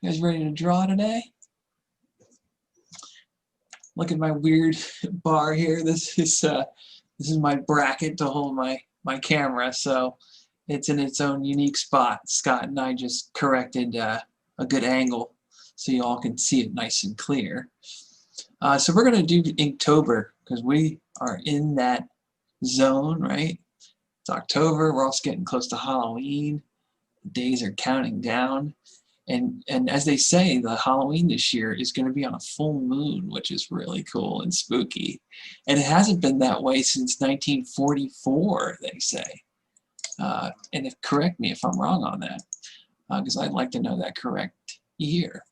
You guys ready to draw today? Look at my weird bar here. This is my bracket to hold my camera, so it's in its own unique spot. Scott and I just corrected a good angle so you all can see it nice and clear. So we're going to do Inktober because we are in that zone, right? It's October. We're also getting close to Halloween. The days are counting down. And as they say, the Halloween this year is going to be on a full moon, which is really cool and spooky. And it hasn't been that way since 1944, they say. And correct me if I'm wrong on that, because I'd like to know that correct year.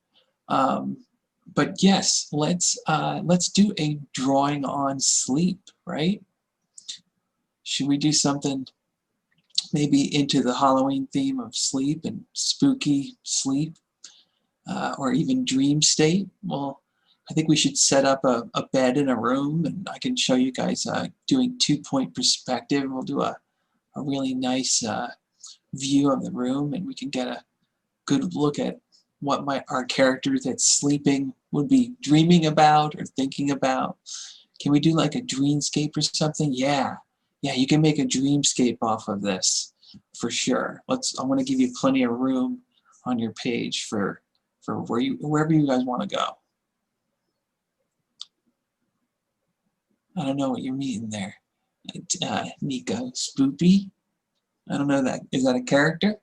But yes, let's do a drawing on sleep, right? Should we do something maybe into the Halloween theme of sleep and spooky sleep, or even dream state? Well, I think we should set up a bed in a room, and I can show you guys doing 2-point perspective. We'll do a really nice view of the room, and we can get a good look at what our character that's sleeping would be dreaming about or thinking about. Can we do like a dreamscape or something? Yeah, you can make a dreamscape off of this for sure. I want to give you plenty of room on your page for wherever you guys want to go. I don't know what you're meaning there, Nico. Spoopy? I don't know that. Is that a character?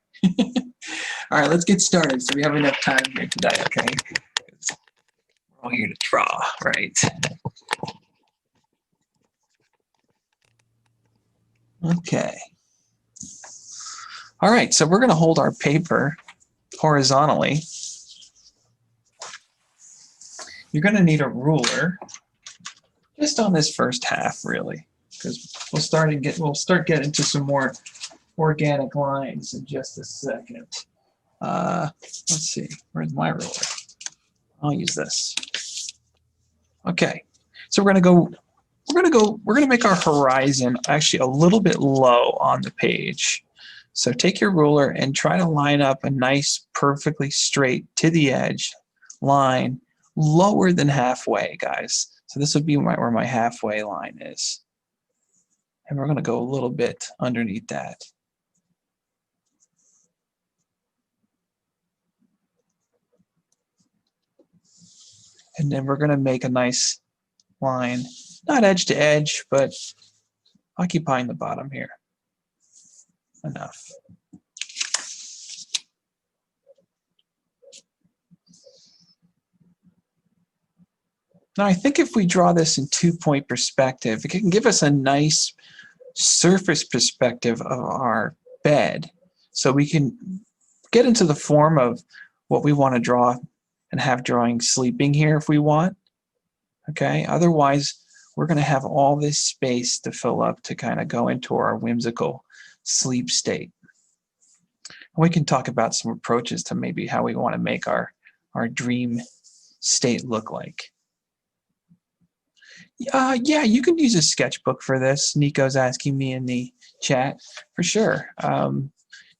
All right, let's get started so we have enough time here today, okay? We're all here to draw, right? Okay. All right, so we're going to hold our paper horizontally. You're going to need a ruler just on this first half, really, because we'll start getting to some more organic lines in just a second. Let's see, where's my ruler? I'll use this. Okay, so we're gonna make our horizon actually a little bit low on the page. So take your ruler and try to line up a nice, perfectly straight to the edge line, lower than halfway, guys. So this would be where my halfway line is. And we're gonna go a little bit underneath that. And then we're going to make a nice line, not edge to edge, but occupying the bottom here. Enough. Now I think if we draw this in 2-point perspective, it can give us a nice surface perspective of our bed. So we can get into the form of what we want to draw and have drawing sleeping here if we want. Okay, otherwise we're going to have all this space to fill up to kind of go into our whimsical sleep state. And we can talk about some approaches to maybe how we want to make our dream state look like. Yeah, you can use a sketchbook for this. Nico's asking me in the chat for sure.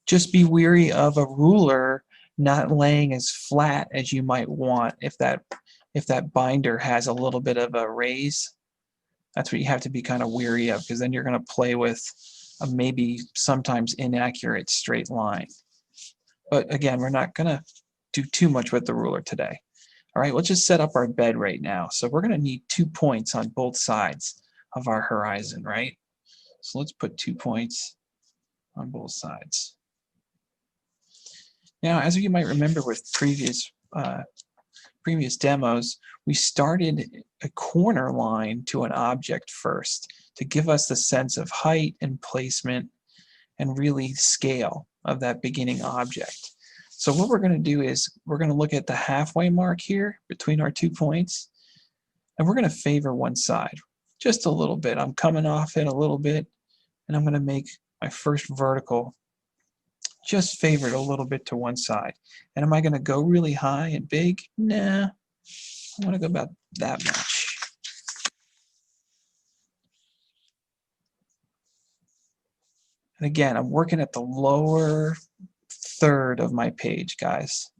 Just be wary of a ruler not laying as flat as you might want if that binder has a little bit of a raise. That's what you have to be kind of wary of, because then you're going to play with a maybe sometimes inaccurate straight line. But again, we're not going to do too much with the ruler today. All right, let's just set up our bed right now. So we're going to need 2 points on both sides of our horizon, right? So let's put 2 points on both sides. Now, as you might remember with previous demos, we started a corner line to an object first to give us the sense of height and placement and really scale of that beginning object. So what we're going to do is we're going to look at the halfway mark here between our 2 points, and we're going to favor one side just a little bit. I'm coming off it a little bit, and I'm going to make my first vertical just favored a little bit to one side. And am I going to go really high and big? Nah, I want to go about that much. And again, I'm working at the lower third of my page, guys.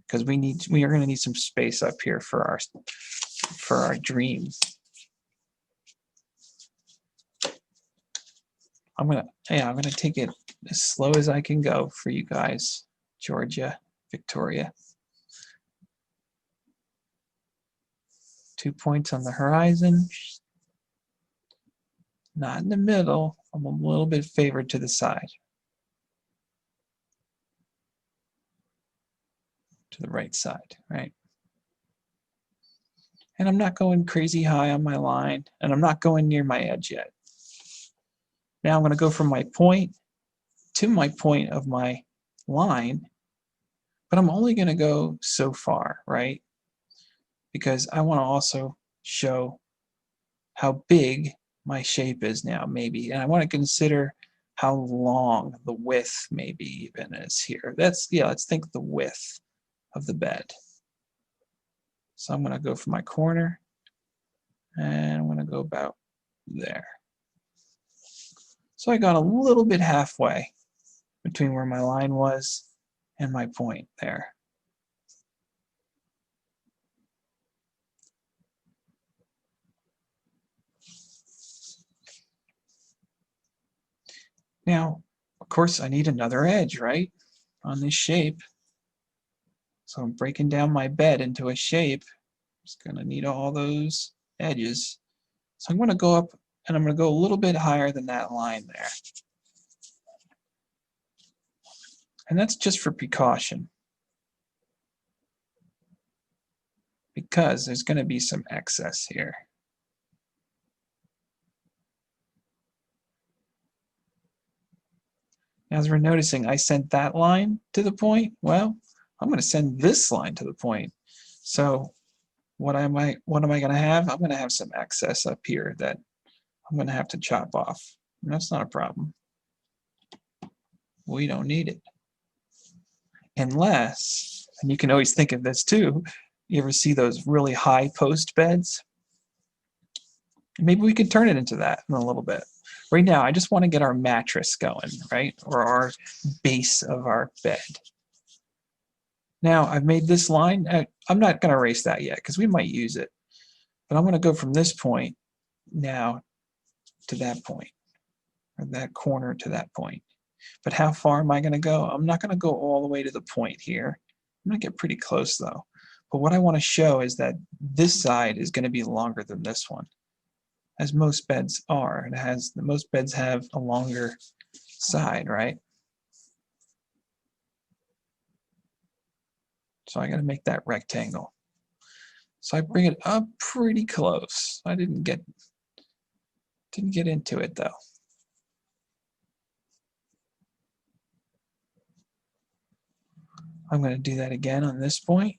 because we are going to need some space up here for our dream. I'm gonna take it as slow as I can go for you guys. Georgia, Victoria. 2 points on the horizon. Not in the middle. I'm a little bit favored to the side. To the right side, right? And I'm not going crazy high on my line, and I'm not going near my edge yet. Now I'm going to go from my point to my point of my line, but I'm only going to go so far, right? Because I want to also show how big my shape is now, maybe, and I want to consider how long the width maybe even is here. Let's think the width of the bed. So I'm going to go for my corner, and I'm going to go about there. So I got a little bit halfway between where my line was and my point there. Now, of course, I need another edge, right, on this shape. So I'm breaking down my bed into a shape. It's going to need all those edges. So I'm going to go up, and I'm going to go a little bit higher than that line there. And that's just for precaution, because there's going to be some excess here. As we're noticing, I sent that line to the point. Well, I'm going to send this line to the point. So what am I going to have? I'm going to have some excess up here that I'm going to have to chop off. And that's not a problem. We don't need it. Unless, and you can always think of this too, you ever see those really high post beds? Maybe we could turn it into that in a little bit. Right now, I just want to get our mattress going, right? Or our base of our bed. Now, I've made this line. I'm not going to erase that yet because we might use it. But I'm going to go from this point now to that point, or that corner to that point. But how far am I going to go? I'm not going to go all the way to the point here. I'm going to get pretty close, though. But what I want to show is that this side is going to be longer than this one, as most beds are. Most beds have a longer side, right? So I got to make that rectangle. So I bring it up pretty close. I didn't get into it though. I'm going to do that again on this point.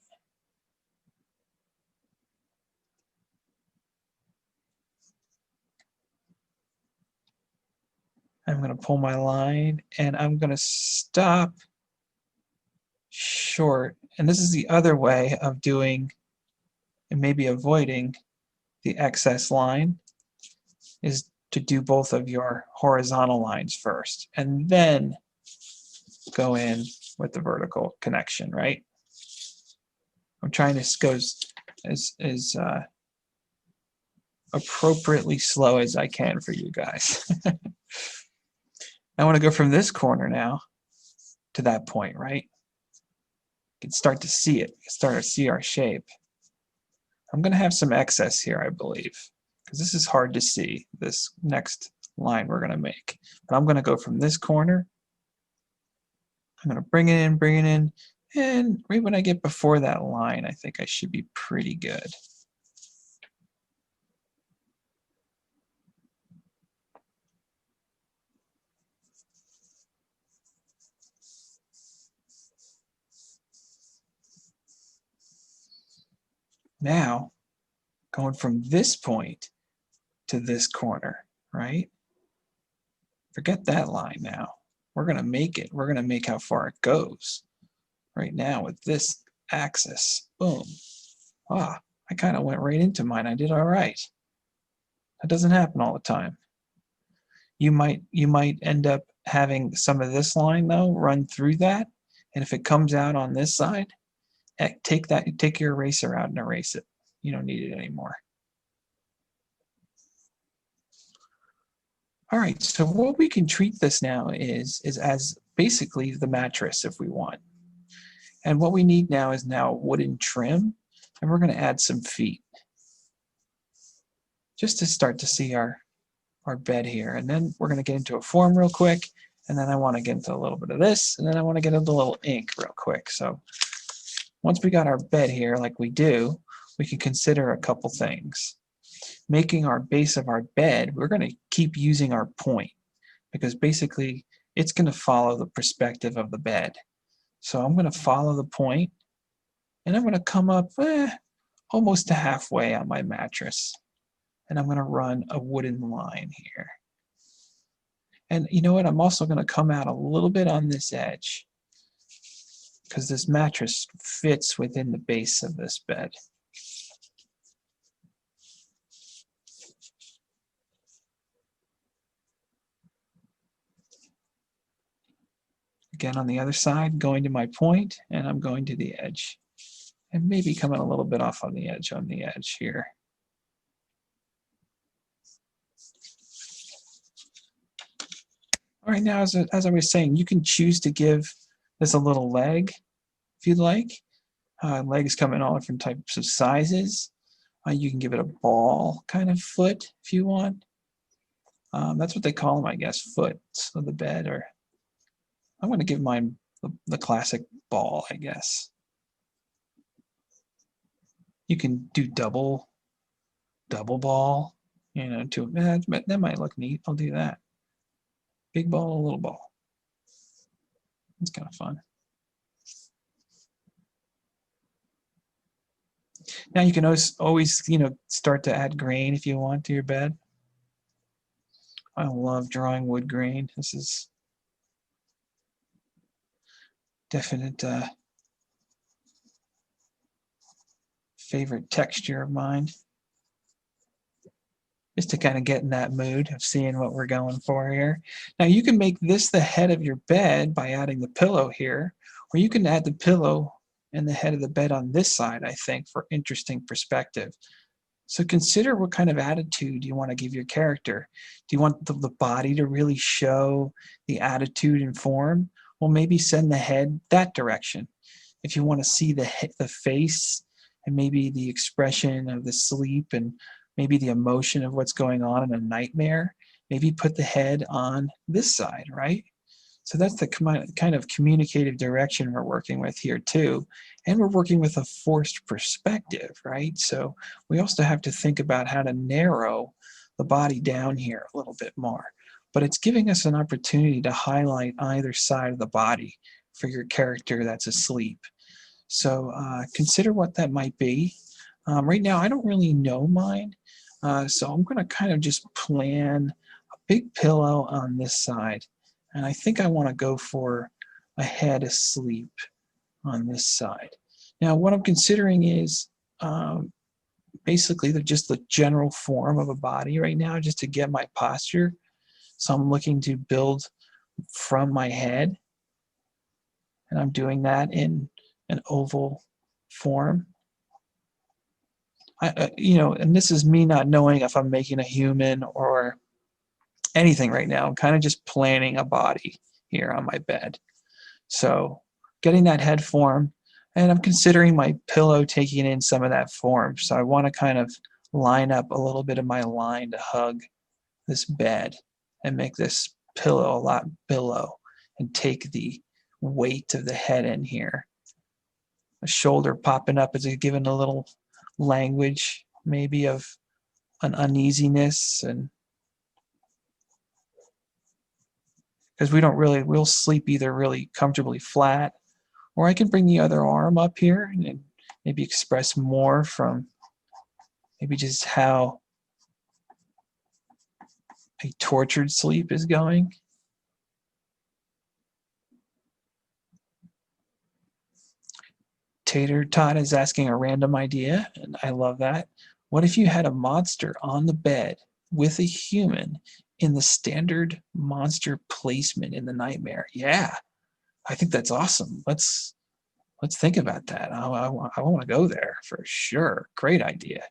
I'm going to pull my line, and I'm going to stop short. And this is the other way of doing and maybe avoiding the excess line, is to do both of your horizontal lines first and then go in with the vertical connection, right? I'm trying to go as appropriately slow as I can for you guys. I want to go from this corner now to that point, right? You can start to see it. You can start to see our shape. I'm going to have some excess here, I believe, because this is hard to see, this next line we're going to make. But I'm going to go from this corner. I'm going to bring it in, and right when I get before that line, I think I should be pretty good. Now, going from this point to this corner, right? Forget that line now. We're going to make it. We're going to make how far it goes. Right now with this axis, boom. Ah, I kind of went right into mine. I did all right. That doesn't happen all the time. You might end up having some of this line though run through that, and if it comes out on this side, take your eraser out and erase it. You don't need it anymore. All right, so what we can treat this now is as basically the mattress if we want. And what we need now is wooden trim, and we're going to add some feet just to start to see our bed here. And then we're going to get into a form real quick, and then I want to get into a little bit of this, and then I want to get into a little ink real quick. So once we got our bed here like we do, we can consider a couple things. Making our base of our bed, we're going to keep using our point because basically it's going to follow the perspective of the bed. So I'm going to follow the point, and I'm going to come up almost to halfway on my mattress, and I'm going to run a wooden line here. And you know what? I'm also going to come out a little bit on this edge because this mattress fits within the base of this bed. Again, on the other side, going to my point, and I'm going to the edge. And maybe coming a little bit off on the edge here. All right, now as I was saying, you can choose to give this a little leg if you'd like. Legs come in all different types of sizes. You can give it a ball kind of foot if you want. That's what they call them, I guess, foot of the bed. Or I'm going to give mine the classic ball, I guess. You can do double ball, that might look neat. I'll do that. Big ball, little ball. It's kind of fun. Now you can always start to add grain if you want to your bed. I love drawing wood grain. This is definite favorite texture of mine. Just to kind of get in that mood of seeing what we're going for here. Now you can make this the head of your bed by adding the pillow here, or you can add the pillow and the head of the bed on this side, I think, for interesting perspective. So consider what kind of attitude you want to give your character. Do you want the body to really show the attitude and form? Well, maybe send the head that direction. If you want to see the face and maybe the expression of the sleep and maybe the emotion of what's going on in a nightmare, maybe put the head on this side, right? So that's the kind of communicative direction we're working with here too. And we're working with a forced perspective, right? So we also have to think about how to narrow the body down here a little bit more. But it's giving us an opportunity to highlight either side of the body for your character that's asleep. So consider what that might be. Right now, I don't really know mine. So I'm going to kind of just plan a big pillow on this side. And I think I want to go for a head asleep on this side. Now, what I'm considering is basically just the general form of a body right now, just to get my posture. So I'm looking to build from my head. And I'm doing that in an oval form. And this is me not knowing if I'm making a human or anything right now. I'm kind of just planning a body here on my bed. So getting that head form, and I'm considering my pillow taking in some of that form. So I want to kind of line up a little bit of my line to hug this bed and make this pillow a lot below and take the weight of the head in here. A shoulder popping up is giving a little language maybe of an uneasiness, and because we'll sleep either really comfortably flat, or I can bring the other arm up here and maybe express more from maybe just how a tortured sleep is going. Tater Tot is asking a random idea, and I love that. What if you had a monster on the bed with a human in the standard monster placement in the nightmare? Yeah, I think that's awesome. Let's think about that. I want to go there for sure. Great idea.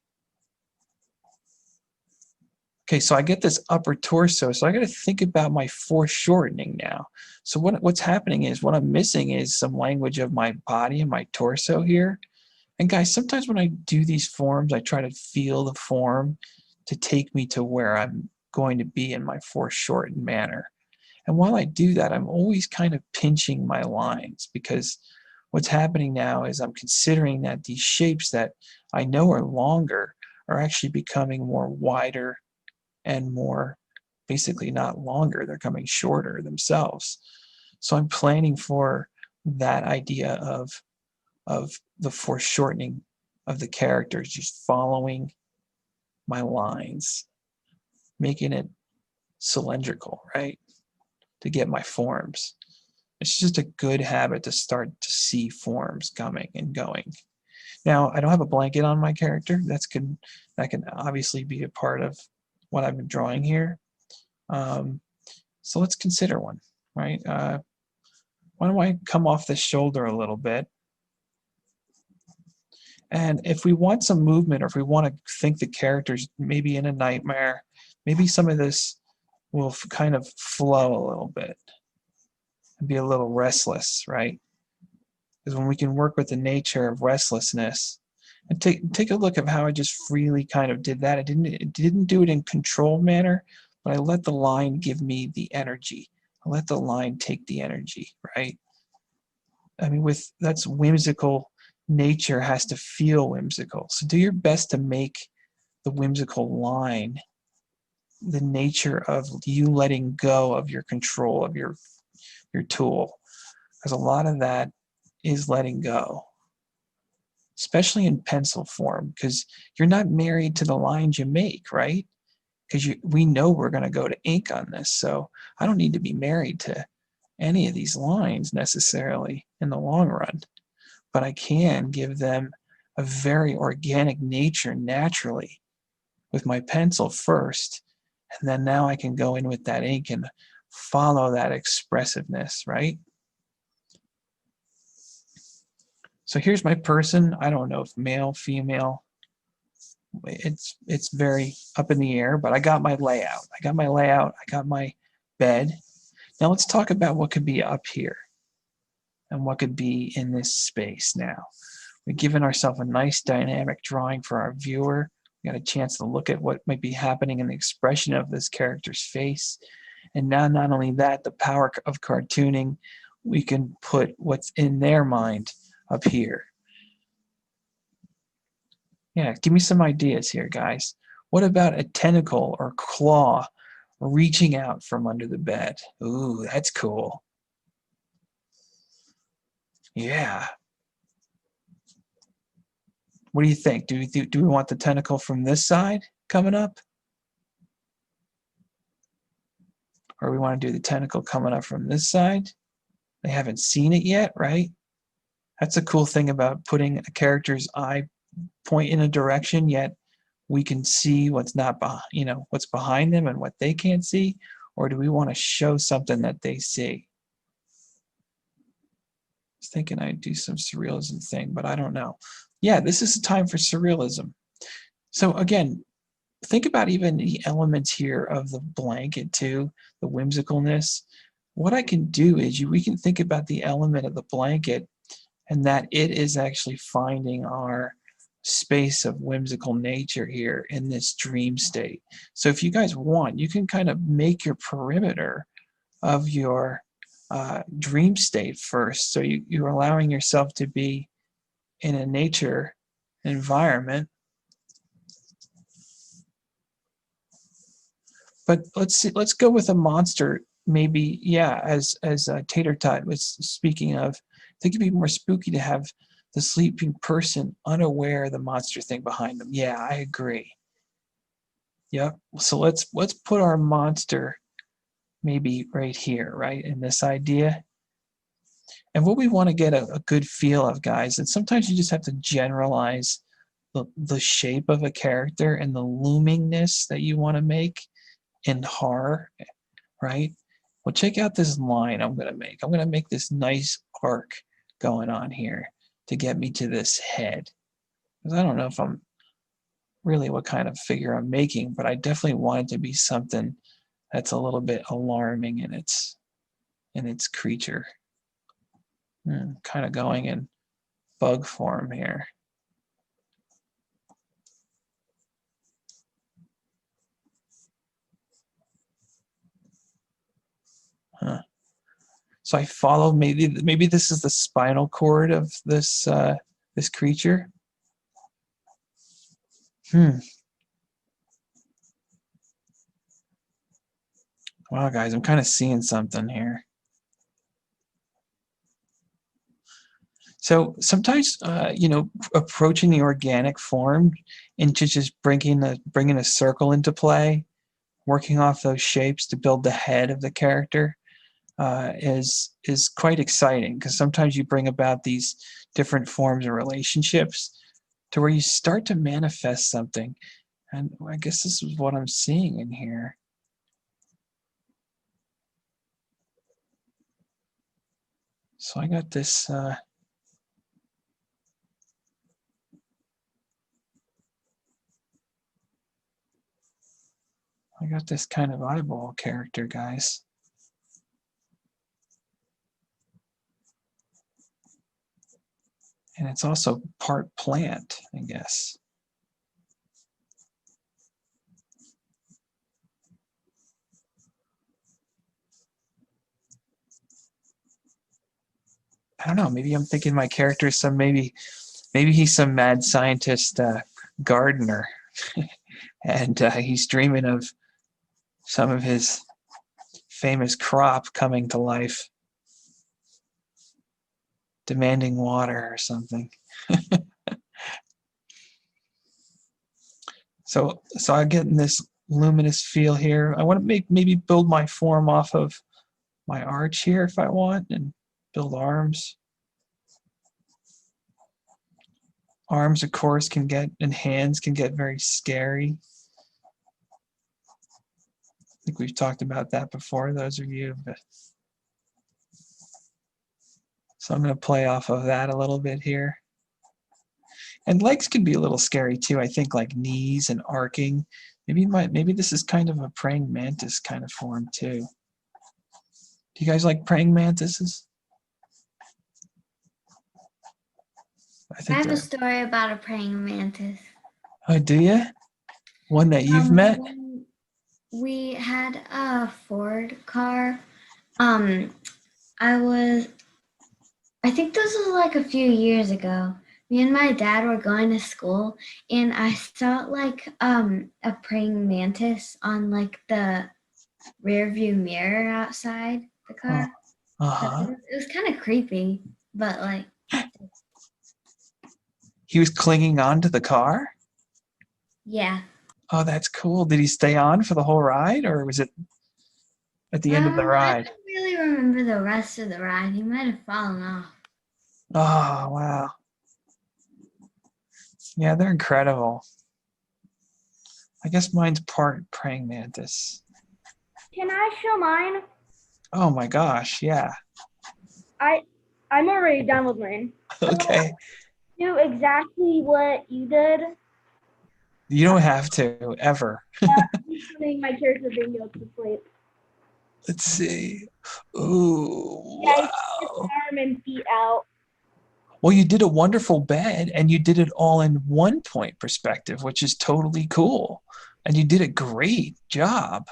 Okay, so I get this upper torso, so I got to think about my foreshortening now. So what's happening is what I'm missing is some language of my body and my torso here. And guys, sometimes when I do these forms, I try to feel the form to take me to where I'm going to be in my foreshortened manner. And while I do that, I'm always kind of pinching my lines because what's happening now is I'm considering that these shapes that I know are longer are actually becoming more wider and more basically not longer, they're coming shorter themselves. So I'm planning for that idea of the foreshortening of the characters, just following my lines, making it cylindrical, right? To get my forms. It's just a good habit to start to see forms coming and going. Now, I don't have a blanket on my character. That can obviously be a part of what I've been drawing here. So let's consider one, right? Why don't I come off the shoulder a little bit? And if we want some movement, or if we want to think the character's maybe in a nightmare, maybe some of this will kind of flow a little bit and be a little restless, right? Because when we can work with the nature of restlessness, and take a look at how I just freely kind of did that. I didn't do it in controlled manner, but I let the line give me the energy. I let the line take the energy, right? I mean, that's whimsical. Nature has to feel whimsical. So do your best to make the whimsical line the nature of you letting go of your control of your tool, because a lot of that is letting go, especially in pencil form, because you're not married to the lines you make, right? Because we know we're going to go to ink on this, so I don't need to be married to any of these lines necessarily in the long run, but I can give them a very organic nature naturally with my pencil first, and then now I can go in with that ink and follow that expressiveness, right? So here's my person. I don't know if male, female. It's very up in the air, but I got my layout. I got my bed. Now let's talk about what could be up here and what could be in this space now. We've given ourselves a nice dynamic drawing for our viewer. We got a chance to look at what might be happening in the expression of this character's face. And now not only that, the power of cartooning, we can put what's in their mind up here. Yeah, give me some ideas here, guys. What about a tentacle or claw reaching out from under the bed? Ooh, that's cool. Yeah. What do you think? Do we want the tentacle from this side coming up? Or we want to do the tentacle coming up from this side? They haven't seen it yet, right? That's a cool thing about putting a character's eye point in a direction, yet we can see what's not what's behind them and what they can't see. Or do we want to show something that they see? I was thinking I'd do some surrealism thing, but I don't know. Yeah, this is a time for surrealism. So again, think about even the elements here of the blanket too, the whimsicalness. What I can do is we can think about the element of the blanket and that it is actually finding our space of whimsical nature here in this dream state. So if you guys want, you can kind of make your perimeter of your dream state first. So you're allowing yourself to be in a nature environment. But let's go with a monster, maybe, yeah, as Tater Tot was speaking of. I think it'd be more spooky to have the sleeping person unaware of the monster thing behind them. Yeah, I agree. Yep. So let's put our monster maybe right here, right, in this idea. And what we want to get a good feel of, guys, and sometimes you just have to generalize the shape of a character and the loomingness that you want to make in horror, right? Well, check out this line I'm going to make. I'm going to make this nice arc going on here. to get me to this head. Because I don't know if I'm really what kind of figure I'm making, but I definitely want it to be something that's a little bit alarming in its creature. Kind of going in bug form here. Huh. So I follow, maybe this is the spinal cord of this this creature. Wow, guys, I'm kind of seeing something here. So sometimes, approaching the organic form into just bringing a circle into play, working off those shapes to build the head of the character, is quite exciting, because sometimes you bring about these different forms of relationships to where you start to manifest something. And I guess this is what I'm seeing in here. So I got this kind of eyeball character, guys. And it's also part plant, I guess. I don't know, maybe I'm thinking my character is maybe he's some mad scientist gardener, and he's dreaming of some of his famous crop coming to life, demanding water or something. So I get in this luminous feel here. I want to maybe build my form off of my arch here if I want, and build arms. Arms, of course, and hands can get very scary. I think we've talked about that before, those of you. So I'm going to play off of that a little bit here. And legs can be a little scary too, I think, like knees and arcing. Maybe this is kind of a praying mantis kind of form too. Do you guys like praying mantises? I have a story about a praying mantis. Oh, do you? One that you've met? When we had a Ford car, I think this was like a few years ago. Me and my dad were going to school, and I saw like a praying mantis on like the rear view mirror outside the Oh, car. So uh-huh. it was kind of creepy, but like, He was clinging on to the car? yeah. Oh, that's cool. Did he stay on for the whole ride, or was it at the end of the I ride? don't really remember the rest of the ride. He might have fallen off. Oh, wow. Yeah, they're incredible. I guess mine's part praying mantis. Can I show mine? Oh my gosh, yeah. I'm already done with mine. Okay. Do exactly what you did. You don't have to, ever. I'm putting my character bingo to sleep. Let's see. Ooh, Yeah, he put his wow. arm and feet out. Well, you did a wonderful bed, and you did it all in 1 point perspective, which is totally cool. And you did a great job.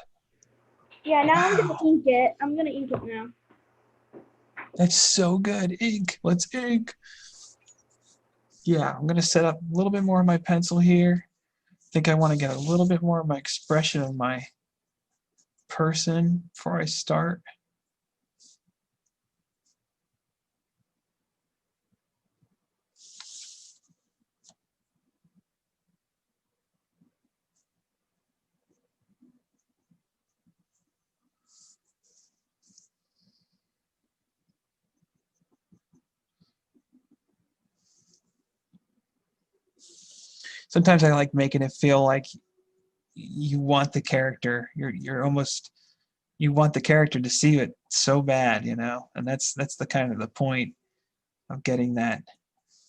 Yeah, now I'm gonna Wow. ink it. I'm gonna ink it now. That's so good. Ink. Let's ink. Yeah, I'm going to set up a little bit more of my pencil here. I think I want to get a little bit more of my expression of my person before I start. Sometimes I like making it feel like you want the character. You're almost, you want the character to see it so bad, and that's the kind of the point of getting that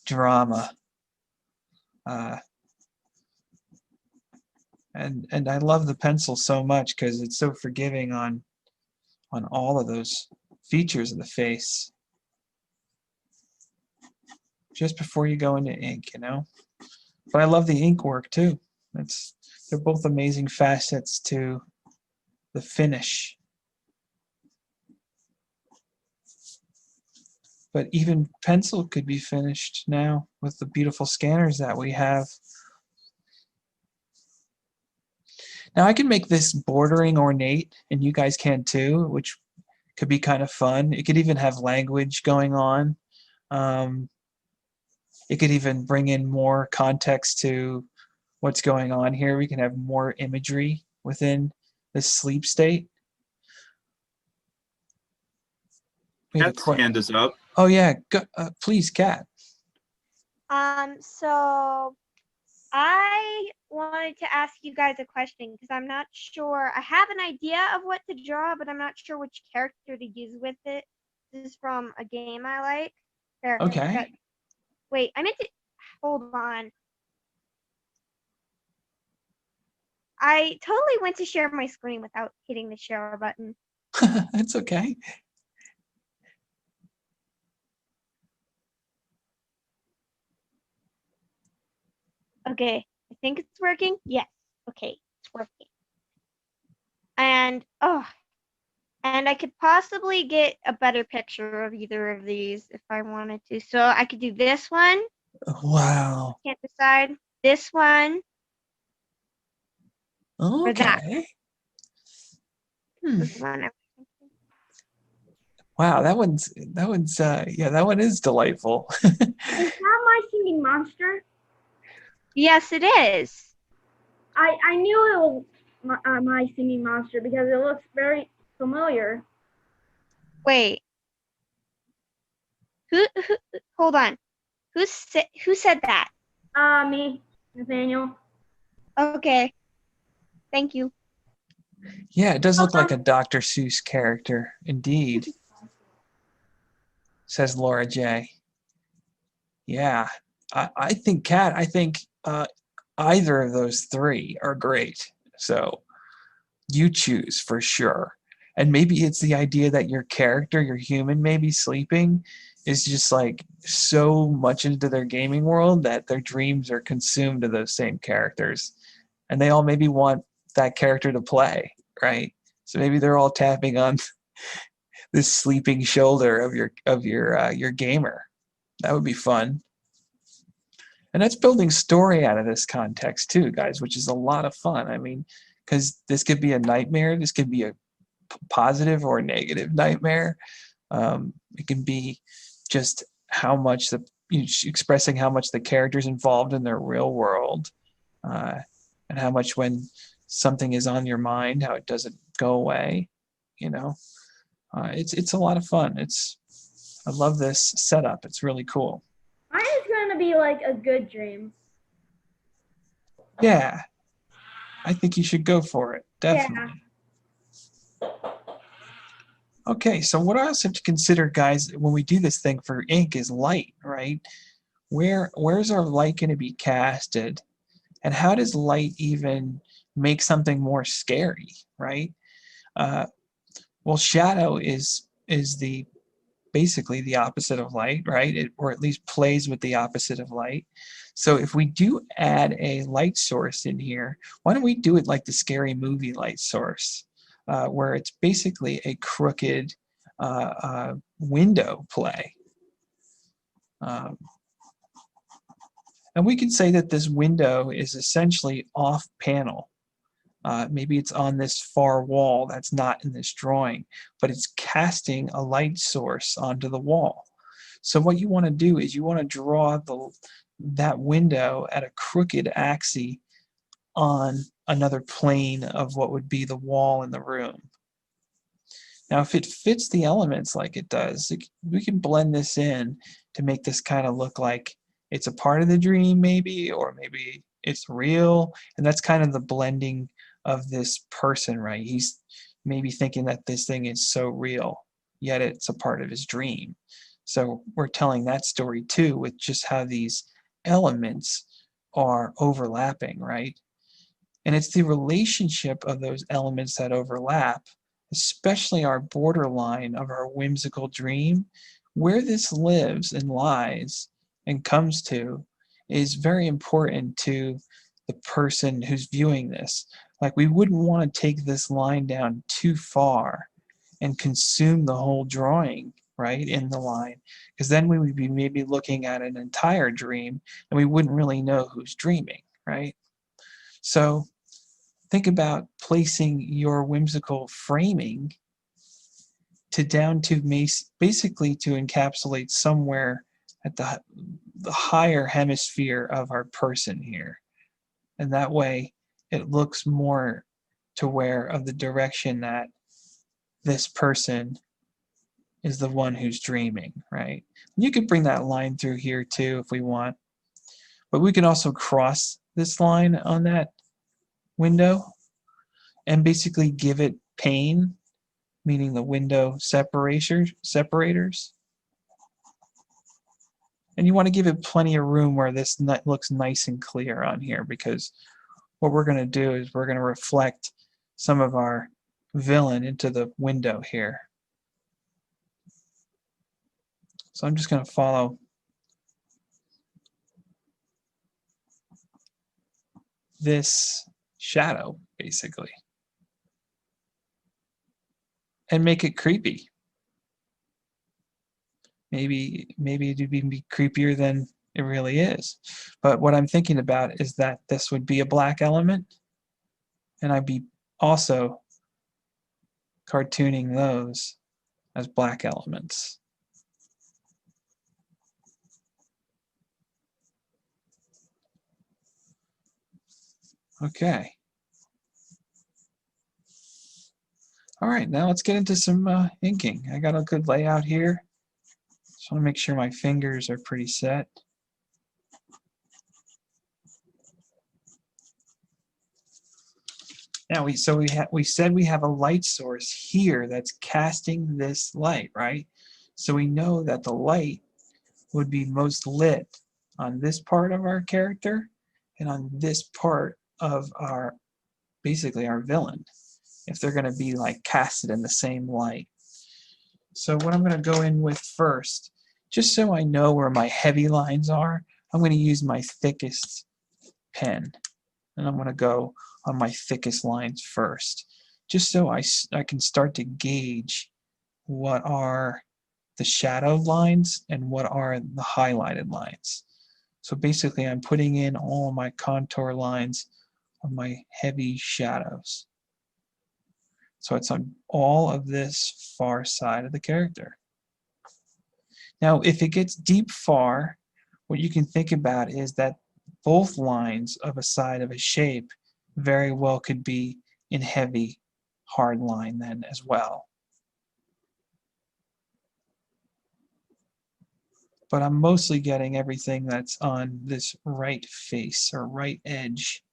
drama. And I love the pencil so much because it's so forgiving on all of those features of the face just before you go into ink, you know. But I love the ink work too. They're both amazing facets to the finish. But even pencil could be finished now with the beautiful scanners that we have. Now I can make this bordering ornate, and you guys can too, which could be kind of fun. It could even have language going on. It could even bring in more context to what's going on here. We can have more imagery within this sleep state. We have a Cat's hand is up. Oh yeah, go, please, Kat. So I wanted to ask you guys a question because I'm not sure. I have an idea of what to draw, but I'm not sure which character to use with it. This is from a game I like. There. Okay. Wait, I meant to. Hold on. I totally went to share my screen without hitting the share button. It's okay. Okay, I think it's working. Yes. Okay, it's working. And and I could possibly get a better picture of either of these if I wanted to. So I could do this one. Wow. Can't decide. This one. Or that. Okay. This one. Wow, that one's yeah, that one is delightful. Is that my singing monster? Yes, it is. I knew it was my singing monster because it looks very familiar. Wait. Who hold on. Who said that? Me, Nathaniel. Okay. Thank you. Yeah, it does look like a Dr. Seuss character, indeed, says Laura J. Yeah, I think, Kat, I think either of those three are great. So you choose for sure. And maybe it's the idea that your character, your human, maybe sleeping, is just like so much into their gaming world that their dreams are consumed to those same characters. And they all maybe want that character to play, right? So maybe they're all tapping on this sleeping shoulder of your gamer. That would be fun. And that's building story out of this context too, guys, which is a lot of fun. I mean, because this could be a nightmare. This could be a positive or negative nightmare. It can be just how much expressing how much the character's involved in their real world, and how much when something is on your mind, how it doesn't go away. You know, it's a lot of fun. I love this setup. It's really cool. Mine is gonna be like a good dream. Yeah, I think you should go for it. Definitely. Yeah. Okay, so what I also have to consider, guys, when we do this thing for ink is light, right? Where's our light going to be casted? And how does light even make something more scary, right? Well, shadow is basically the opposite of light, right? Or at least plays with the opposite of light. So if we do add a light source in here, why don't we do it like the Scary Movie light source, where it's basically a crooked window play. And we can say that this window is essentially off panel. Maybe it's on this far wall that's not in this drawing, but it's casting a light source onto the wall. So what you want to do is you want to draw that window at a crooked axis on another plane of what would be the wall in the room. Now, if it fits the elements like it does, we can blend this in to make this kind of look like it's a part of the dream maybe, or maybe it's real. And that's kind of the blending of this person, right? He's maybe thinking that this thing is so real, yet it's a part of his dream. So we're telling that story too with just how these elements are overlapping, right? And it's the relationship of those elements that overlap, especially our borderline of our whimsical dream, where this lives and lies and comes to is very important to the person who's viewing this. Like, we wouldn't want to take this line down too far and consume the whole drawing, right, in the line, because then we would be maybe looking at an entire dream and we wouldn't really know who's dreaming, right? So think about placing your whimsical framing to down to basically to encapsulate somewhere at the higher hemisphere of our person here. And that way it looks more to where of the direction that this person is the one who's dreaming, right? You could bring that line through here too if we want, but we can also cross this line on that window and basically give it pane, meaning the window separators. And you want to give it plenty of room where this looks nice and clear on here, because what we're going to do is we're going to reflect some of our villain into the window here. So I'm just going to follow this shadow basically and make it creepy. Maybe it'd even be creepier than it really is. But what I'm thinking about is that this would be a black element, and I'd be also cartooning those as black elements. Okay. All right, now let's get into some inking. I got a good layout here. Just want to make sure my fingers are pretty set. Now we said we have a light source here that's casting this light, right? So we know that the light would be most lit on this part of our character and on this part of our, basically our villain, if they're going to be like casted in the same light. So what I'm going to go in with first, just so I know where my heavy lines are, I'm going to use my thickest pen, and I'm going to go on my thickest lines first, just so I can start to gauge what are the shadow lines and what are the highlighted lines. So basically I'm putting in all my contour lines on my heavy shadows. So it's on all of this far side of the character. Now if it gets deep far, what you can think about is that both lines of a side of a shape very well could be in heavy hard line then as well. But I'm mostly getting everything that's on this right face or right edge.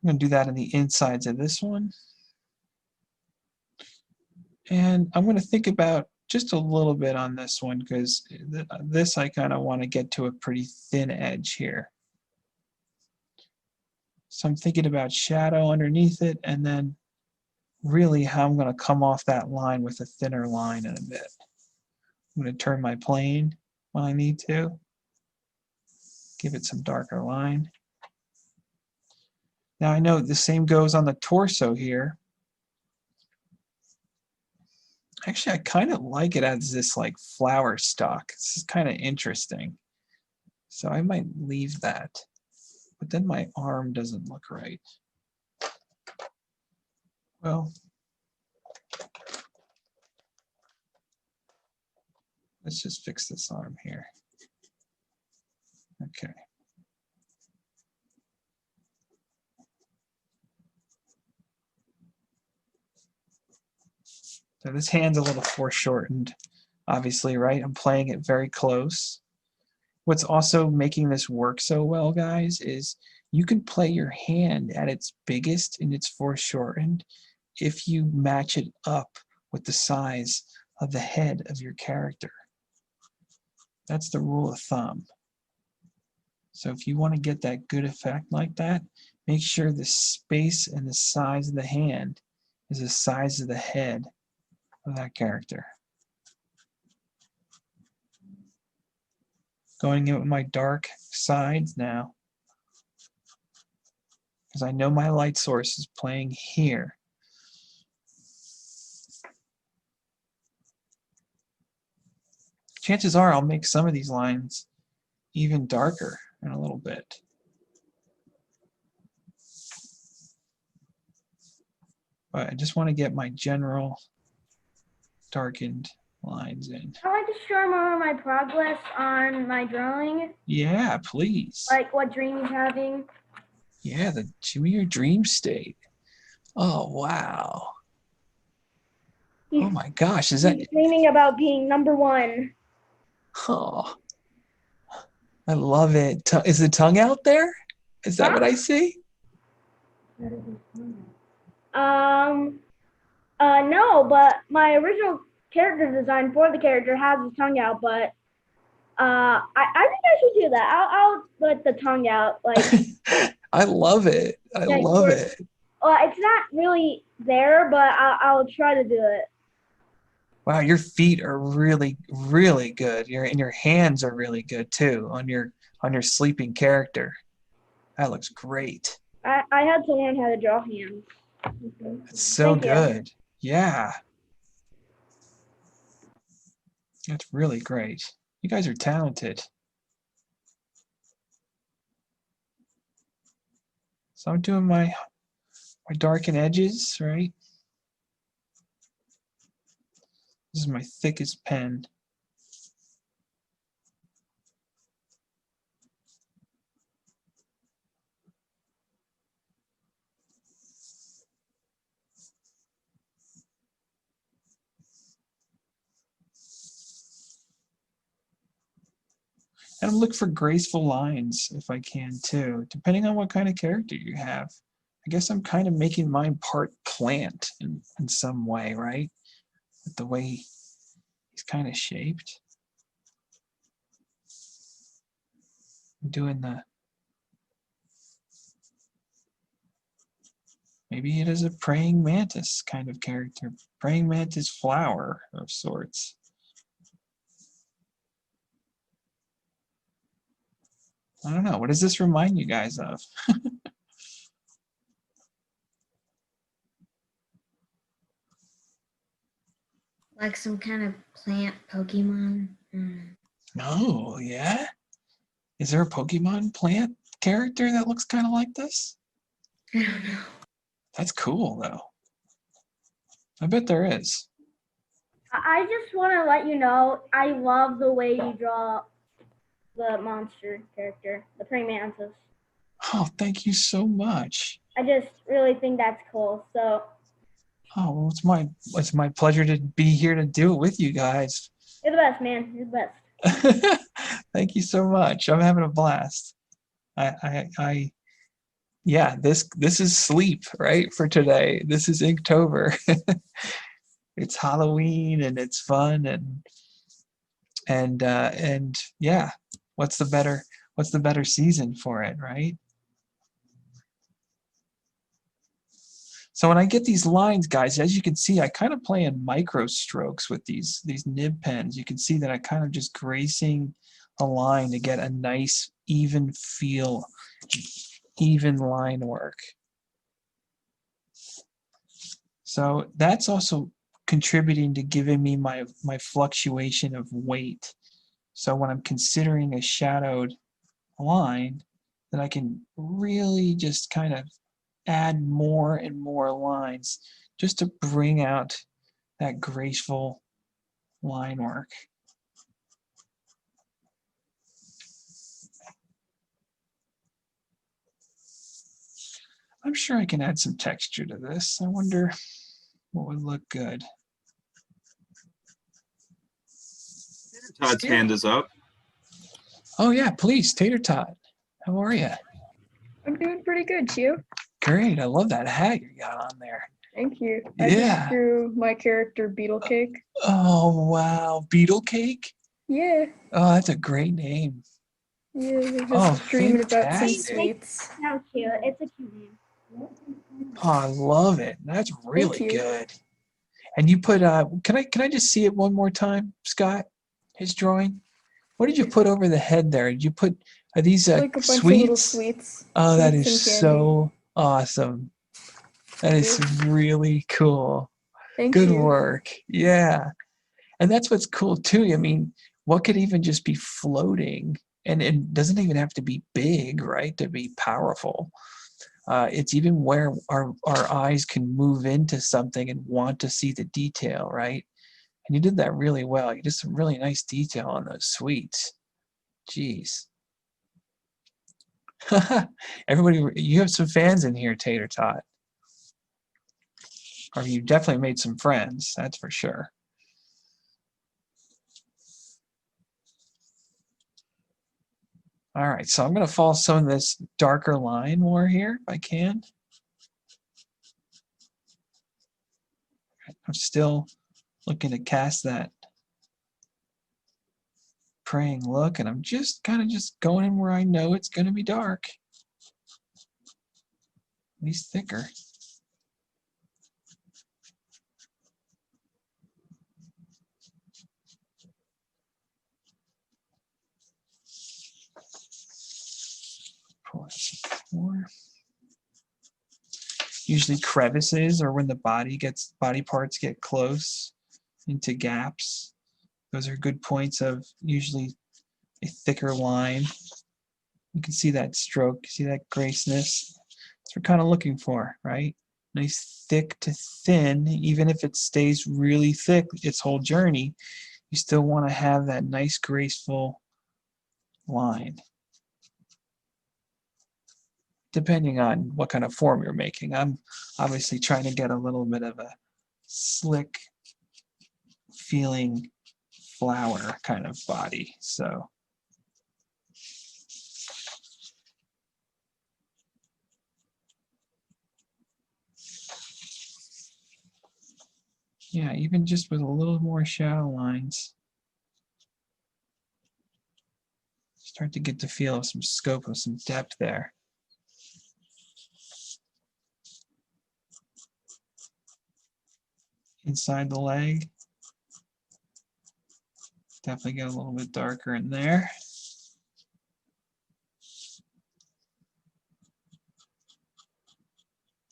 I'm going to do that on the insides of this one. And I'm going to think about just a little bit on this one, because this I kind of want to get to a pretty thin edge here. So I'm thinking about shadow underneath it, and then really how I'm going to come off that line with a thinner line in a bit. I'm going to turn my plane when I need to. Give it some darker line. Now I know the same goes on the torso here. Actually, I kind of like it as this like flower stalk. This is kind of interesting. So I might leave that. But then my arm doesn't look right. Well, let's just fix this arm here. Okay. So this hand's a little foreshortened, obviously, right? I'm playing it very close. What's also making this work so well, guys, is you can play your hand at its biggest and its foreshortened if you match it up with the size of the head of your character. That's the rule of thumb. So if you want to get that good effect like that, make sure the space and the size of the hand is the size of the head of that character. Going in with my dark sides now, because I know my light source is playing here. Chances are I'll make some of these lines even darker in a little bit. But I just want to get my general darkened lines in. I like to share more of my progress on my drawing, Yeah, please. like what dream he's having. Yeah, show me your dream state. Oh, wow. He's, Oh my gosh, is that, he's dreaming about being #1. oh, I love it. Is the tongue out there? Is that what I see? No, but my original character design for the character has his tongue out, but I think I should do that. I'll let the tongue out, like. I love it. I Yeah, love it. It's not really there, but I'll try to do it. Wow, your feet are really, really good. And your hands are really good too on your sleeping character. That looks great. I had to learn how to draw hands. It's so Thank you. good. Yeah. That's really great. You guys are talented. So I'm doing my darken edges, right? This is my thickest pen. And I'm looking for graceful lines if I can too, depending on what kind of character you have. I guess I'm kind of making mine part plant in some way, right? With the way he's kind of shaped. I'm doing maybe it is a praying mantis kind of character, praying mantis flower of sorts. I don't know. What does this remind you guys of? Like some kind of plant Pokemon. No, yeah? Is there a Pokemon plant character that looks kind of like this? I don't know. That's cool, though. I bet there is. I just want to let you know, I love the way you draw the monster character, the praying mantis. Oh, thank you so much. I just really think that's cool. So. Oh, well, it's my pleasure to be here to do it with you guys. You're the best, man. You're the best. Thank you so much. I'm having a blast. Yeah, this is sleep, right, for today. This is Inktober. It's Halloween and it's fun and yeah, what's the better season for it, right? So when I get these lines, guys, as you can see, I kind of play in micro strokes with these nib pens. You can see that I kind of just gracing a line to get a nice even feel, even line work. So that's also contributing to giving me my fluctuation of weight. So when I'm considering a shadowed line, then I can really just kind of add more and more lines just to bring out that graceful line work. I'm sure I can add some texture to this. I wonder what would look good. Todd's hand is up. Oh yeah, please, Tater Tot. How are you? I'm doing pretty good, Chew. Great, I love that hat you got on there. Thank you. I Yeah. just drew my character Beetle Cake. Oh, wow. Beetle Cake? Yeah. Oh, that's a great name. Yeah, we're Oh, just dreaming about some fantastic. sweets. Sounds cute. It's a cute name. Oh, I love it. That's really you. good. And you put can I just see it one more time, Scott? His drawing? What did you put over the head there? Did you put are these Like a bunch of little sweets? sweets. Oh, that Sweets is and candy. so awesome. That is really cool. Thank Good you. work. Yeah. And that's what's cool too. I mean, what could even just be floating? And it doesn't even have to be big, right, to be powerful. It's even where our eyes can move into something and want to see the detail, right? And you did that really well. You did some really nice detail on those sweets. Jeez. Everybody, you have some fans in here, Tater Tot. Or you definitely made some friends, that's for sure. All right, so I'm going to follow some of this darker line more here, if I can. I'm still looking to cast that praying look, and I'm just kind of just going in where I know it's going to be dark. At least thicker. Pull out some more. Usually crevices or when the body parts get close into gaps. Those are good points of usually a thicker line. You can see that stroke, see that graceness. That's what we're kind of looking for, right? Nice thick to thin, even if it stays really thick its whole journey, you still want to have that nice graceful line. Depending on what kind of form you're making. I'm obviously trying to get a little bit of a slick feeling flower kind of body. So yeah, even just with a little more shadow lines, start to get the feel of some scope, of some depth there. Inside the leg, definitely get a little bit darker in there.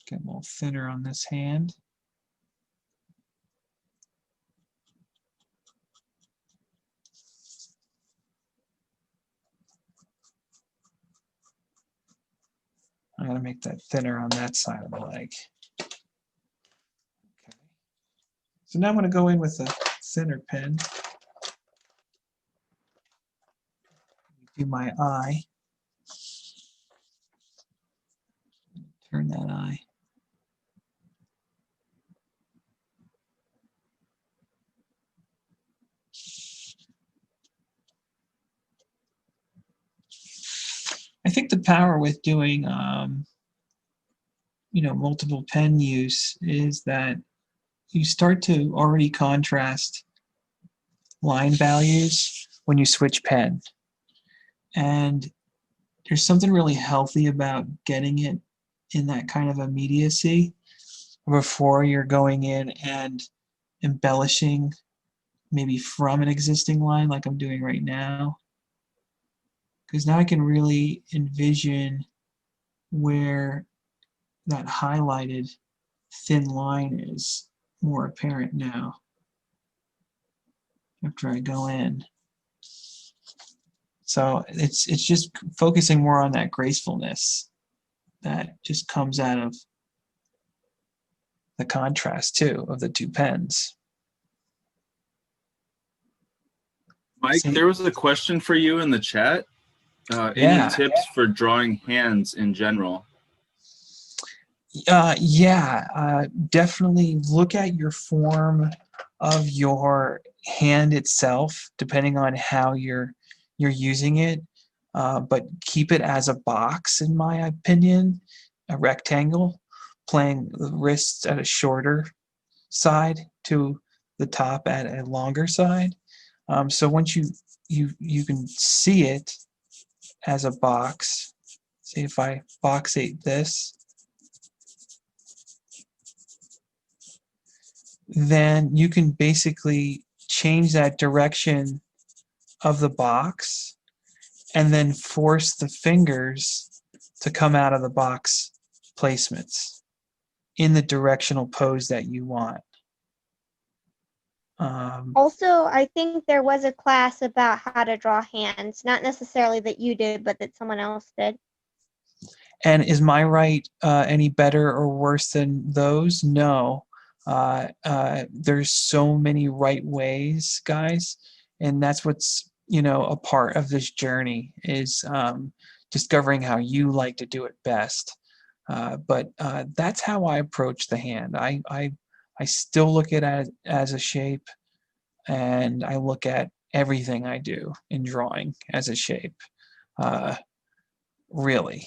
Get a little thinner on this hand. I'm going to make that thinner on that side of the leg. Okay. So now I'm going to go in with a thinner pen. Do my eye. Turn that eye. I think the power with doing multiple pen use is that you start to already contrast line values when you switch pen. And there's something really healthy about getting it in that kind of immediacy before you're going in and embellishing maybe from an existing line like I'm doing right now. Because now I can really envision where that highlighted thin line is more apparent now after I go in. So it's just focusing more on that gracefulness that just comes out of the contrast too of the two pens. Mike, See? there was a question for you in the chat. Any Yeah. tips for drawing hands in general? Definitely look at your form of your hand itself, depending on how you're using it. But keep it as a box, in my opinion, a rectangle. playing the wrists at a shorter side to the top at a longer side. So once you can see it as a box. See if I boxate this, then you can basically change that direction of the box and then force the fingers to come out of the box placements in the directional pose that you want. Also, I think there was a class about how to draw hands, not necessarily that you did, but that someone else did. And is my right any better or worse than those? No. There's so many right ways, guys, and that's what's a part of this journey is discovering how you like to do it best. But that's how I approach the hand. I still look at it as a shape, and I look at everything I do in drawing as a shape. Really.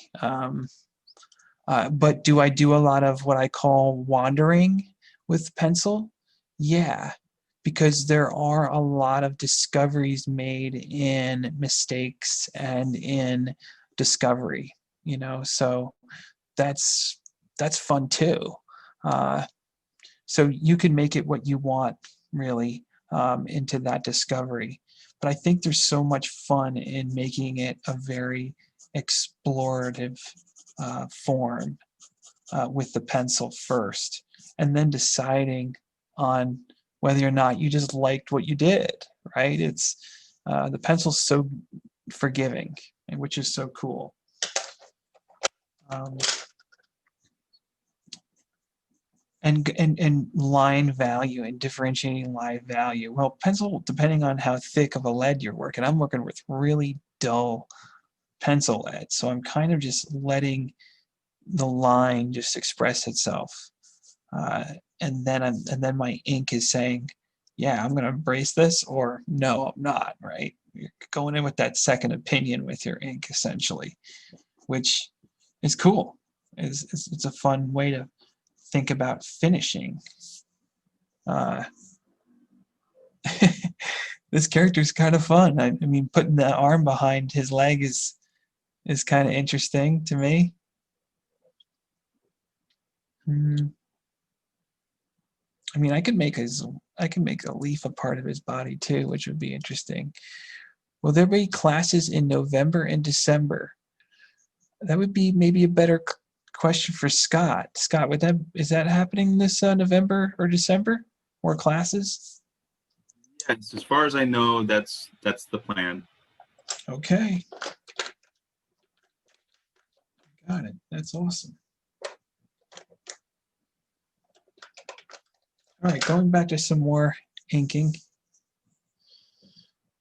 But do I do a lot of what I call wandering with pencil? Yeah, because there are a lot of discoveries made in mistakes and in discovery, so that's fun too. So you can make it what you want, really, into that discovery. But I think there's so much fun in making it a very explorative form with the pencil first, and then deciding on whether or not you just liked what you did, right? It's the pencil's so forgiving, which is so cool. And line value and differentiating line value. Well, pencil, depending on how thick of a lead you're working, I'm working with really dull pencil lead, so I'm kind of just letting the line just express itself, and then my ink is saying, yeah, I'm going to embrace this, or no, I'm not. Right? You're going in with that second opinion with your ink, essentially, which is cool. It's a fun way to think about finishing. This character's kind of fun. I mean, putting the arm behind his leg is kind of interesting to me. I mean, I can make a leaf a part of his body too, which would be interesting. Will there be classes in November and December? That would be maybe a better question for Scott. Scott, is that happening this November or December? More classes? Yes, as far as I know, that's the plan. Okay. Got it. That's awesome. All right, going back to some more inking.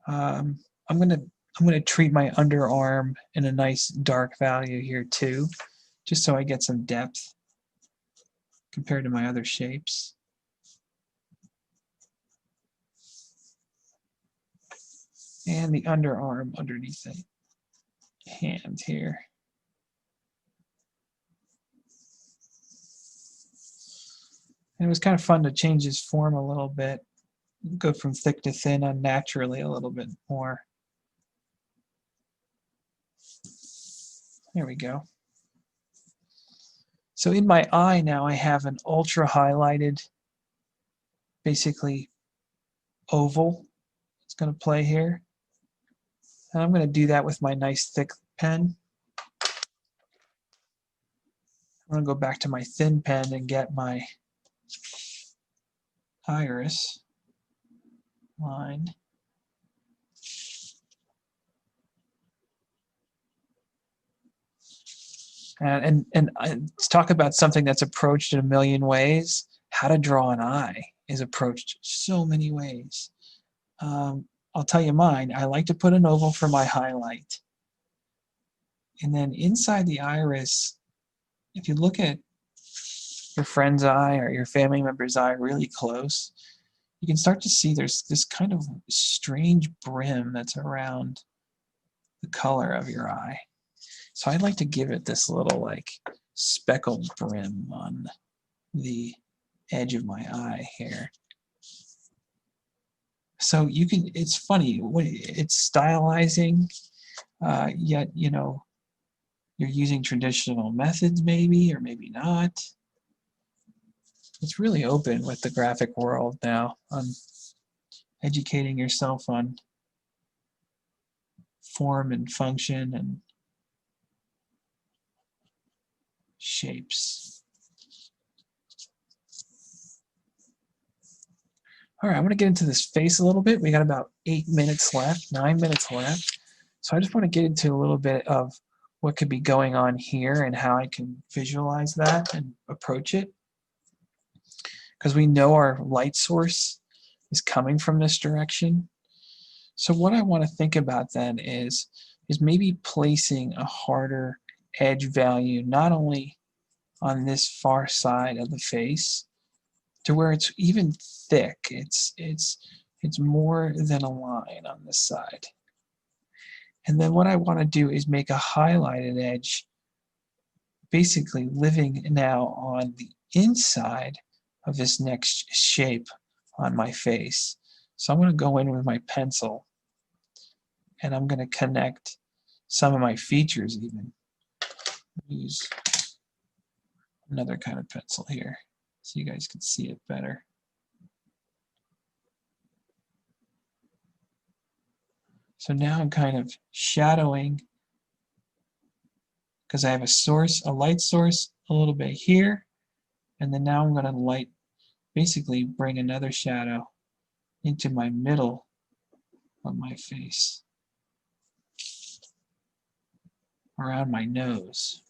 I'm gonna treat my underarm in a nice dark value here too, just so I get some depth compared to my other shapes. And the underarm underneath the hand here. And it was kind of fun to change his form a little bit, go from thick to thin unnaturally a little bit more. There we go. So in my eye now I have an ultra highlighted, basically oval. It's going to play here. And I'm going to do that with my nice thick pen. I'm going to go back to my thin pen and get my iris line. And let's talk about something that's approached in a million ways. How to draw an eye is approached so many ways. I'll tell you mine. I like to put an oval for my highlight. And then inside the iris, if you look at your friend's eye or your family member's eye really close, you can start to see there's this kind of strange brim that's around the color of your eye. So I'd like to give it this little like speckled brim on the edge of my eye here. So you can, it's funny, it's stylizing, yet, you know, you're using traditional methods maybe, or maybe not. It's really open with the graphic world now on educating yourself on form and function and shapes. All right, I want to get into this face a little bit. We got about 8 minutes left, 9 minutes left. So I just want to get into a little bit of what could be going on here and how I can visualize that and approach it. Because we know our light source is coming from this direction. So what I want to think about then is maybe placing a harder edge value not only on this far side of the face to where it's even thick. It's more than a line on this side. And then what I want to do is make a highlighted edge, basically living now on the inside of this next shape on my face. So I'm going to go in with my pencil and I'm going to connect some of my features even. Use another kind of pencil here so you guys can see it better. So now I'm kind of shadowing because I have a light source a little bit here, and then now I'm going to basically bring another shadow into my middle of my face, around my nose.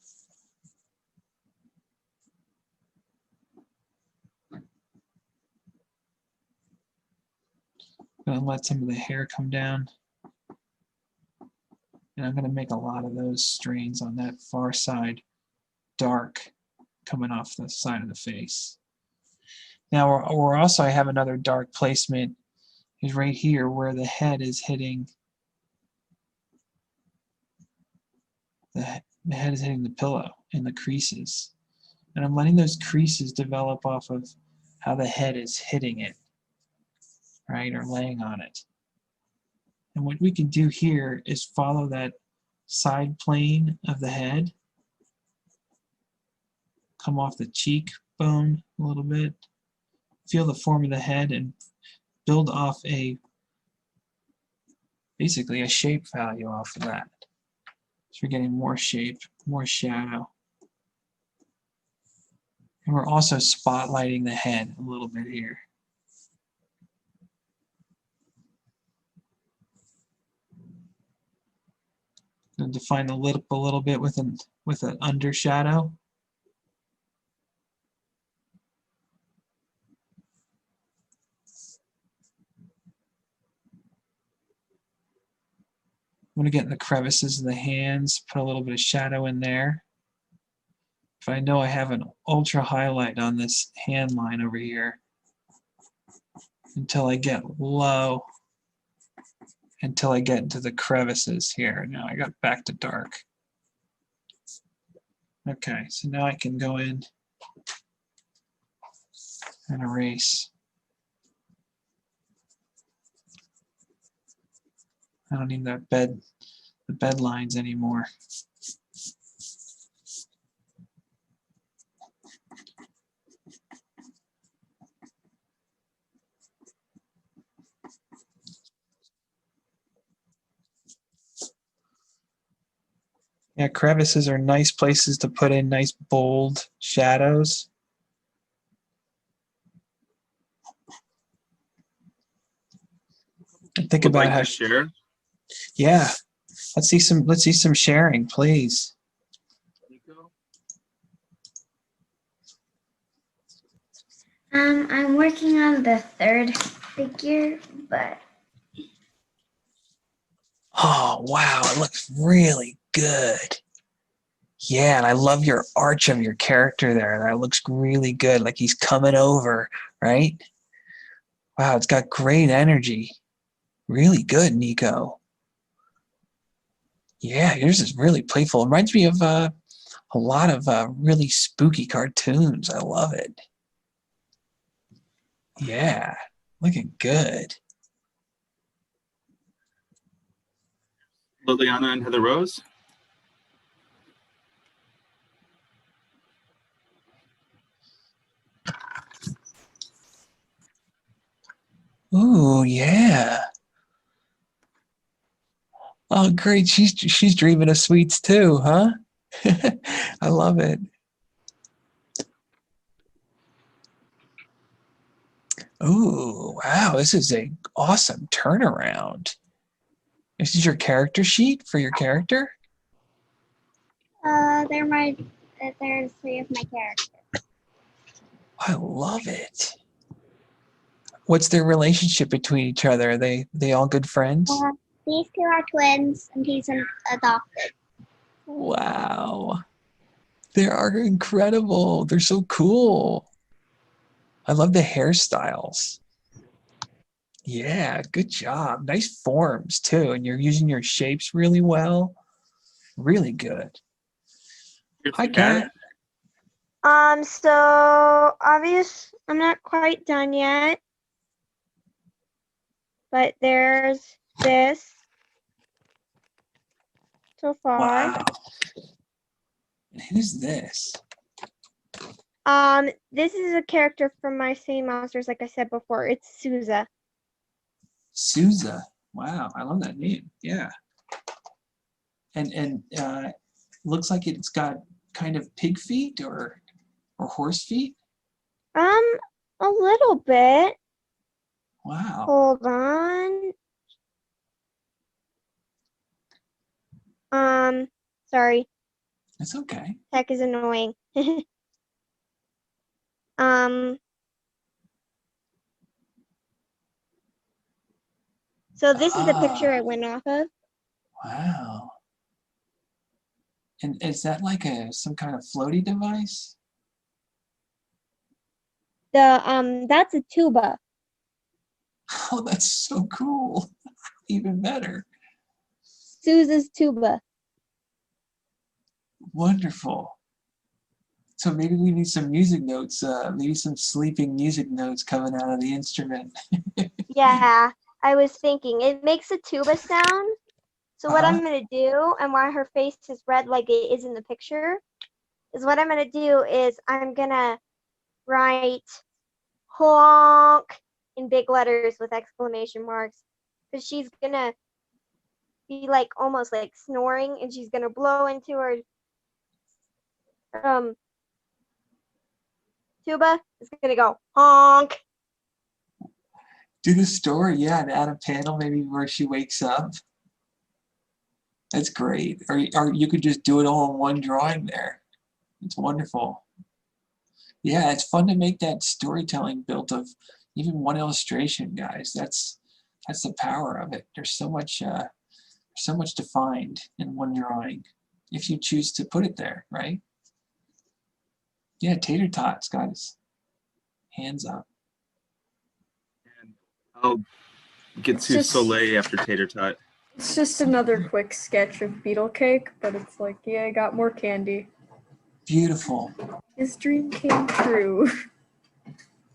I'm going to let some of the hair come down. And I'm going to make a lot of those strains on that far side dark coming off the side of the face. Now I have another dark placement is right here where the head is hitting the head is hitting the pillow in the creases. And I'm letting those creases develop off of how the head is hitting it, right, or laying on it. And what we can do here is follow that side plane of the head, come off the cheekbone a little bit, feel the form of the head, and build off basically a shape value off of that. So we're getting more shape, more shadow. And we're also spotlighting the head a little bit here. And define the lip a little bit with an under shadow. I'm going to get in the crevices of the hands, put a little bit of shadow in there. If I know I have an ultra highlight on this hand line over here, until I get low, until I get into the crevices here. Now I got back to dark. Okay, so now I can go in and erase. I don't need the bed lines anymore. Yeah, crevices are nice places to put in nice bold shadows. And think Would about like how. to share? Yeah, let's see some sharing, please. I'm working on the third figure, but Oh, wow, it looks really good. Yeah, and I love your arch of your character there. That looks really good, like he's coming over, right? Wow, it's got great energy. Really good, Nico. Yeah, yours is really playful. It reminds me of a lot of really spooky cartoons. I love it. Yeah, looking good. Liliana and Heather Rose. Ooh, yeah. Oh, great. She's dreaming of sweets too, huh? I love it. Ooh, wow. This is a awesome turnaround. This is your character sheet for your character? There's three of my characters. I love it. What's their relationship between each other? Are they all good friends? These two are twins, and he's an adopted. Wow. They are incredible. They're so cool. I love the hairstyles. Yeah, good job. Nice forms too. And you're using your shapes really well. Really good. Here's Hi, the cat. Kat. So obvious, I'm not quite done yet. But there's this so far. Wow. And who's this? This is a character from my Sea Monsters, like I said before. It's Souza. Souza. Wow, I love that name. Yeah. And looks like it's got kind of pig feet or horse feet. A little bit. Wow. Hold on. Sorry. It's okay. Tech is annoying. So this is the picture I went off of. Wow. And is that like some kind of floaty device? That's a tuba. Oh, that's so cool. Even better. Souza's tuba. Wonderful. So maybe we need some music notes, maybe some sleeping music notes coming out of the instrument. Yeah, I was thinking it makes a tuba sound. So what Uh-huh. I'm gonna do, and why her face is red like it is in the picture, is what I'm gonna do is I'm gonna write honk in big letters with exclamation marks, because she's gonna be like almost like snoring, and she's gonna blow into her tuba. It's gonna go honk. Do the story, yeah, and add a panel maybe where she wakes up. That's great. Or you could just do it all in one drawing there. It's wonderful. Yeah, it's fun to make that storytelling built of even one illustration, guys. That's the power of it. There's so much to find in one drawing if you choose to put it there, right? Yeah, Tater Tot's got his hands up. And I'll get It's to just- Soleil after Tater Tot. It's just another quick sketch of beetle cake, but it's like, yeah, I got more candy. Beautiful. His dream came true.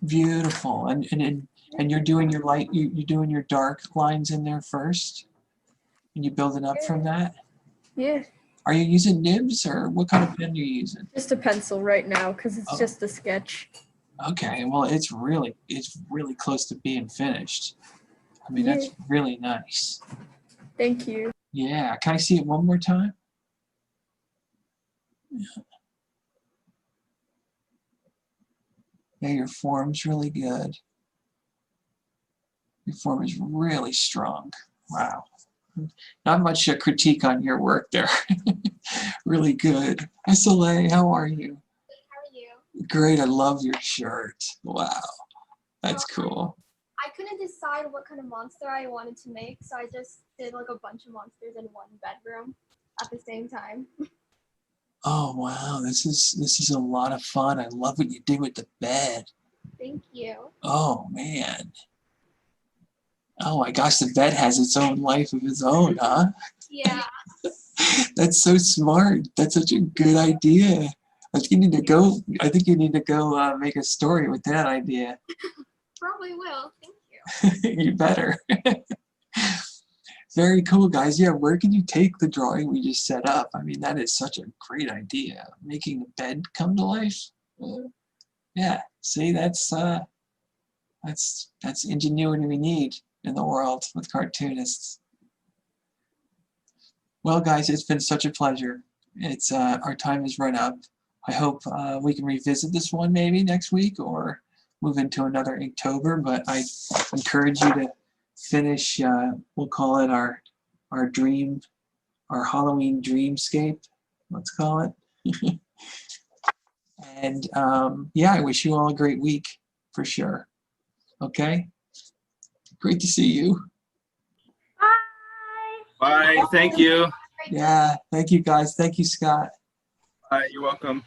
Beautiful. And you're doing your light, you're doing your dark lines in there first? And you build it up from that? Yeah, Are you using nibs or what kind of pen are you using? just a pencil right now because it's Oh. just a sketch. Okay, well it's really close to being finished. I mean, that's really nice. Thank you. Yeah, can I see it one more time? Yeah, your form's really good. Your form is really strong. Wow. Not much critique on your work there. Really good. Hi Soleil, how are you? How are you? Great, I love your shirt. Wow, that's cool. I couldn't decide what kind of monster I wanted to make, so I just did like a bunch of monsters in one bedroom at the same time. Oh wow, this is a lot of fun. I love what you did with the bed. Thank you. Oh man. Oh my gosh, the bed has its own life of its own, huh? Yeah. That's so smart. That's such a good idea. I think you need to go. I think you need to go make a story with that idea. Probably will. Thank you. You better. Very cool, guys. Yeah, where can you take the drawing we just set up? I mean, that is such a great idea. Making the bed come to life. Yeah. See, that's ingenuity we need in the world with cartoonists. Well, guys, it's been such a pleasure. It's our time has run up. I hope we can revisit this one maybe next week or move into another Inktober, but I encourage you to finish, we'll call it our Halloween dreamscape, let's call it. And yeah, I wish you all a great week for sure. Okay? Great to see you. Bye. Bye. Thank you. Yeah, thank you guys. Thank you, Scott. Bye. You're welcome.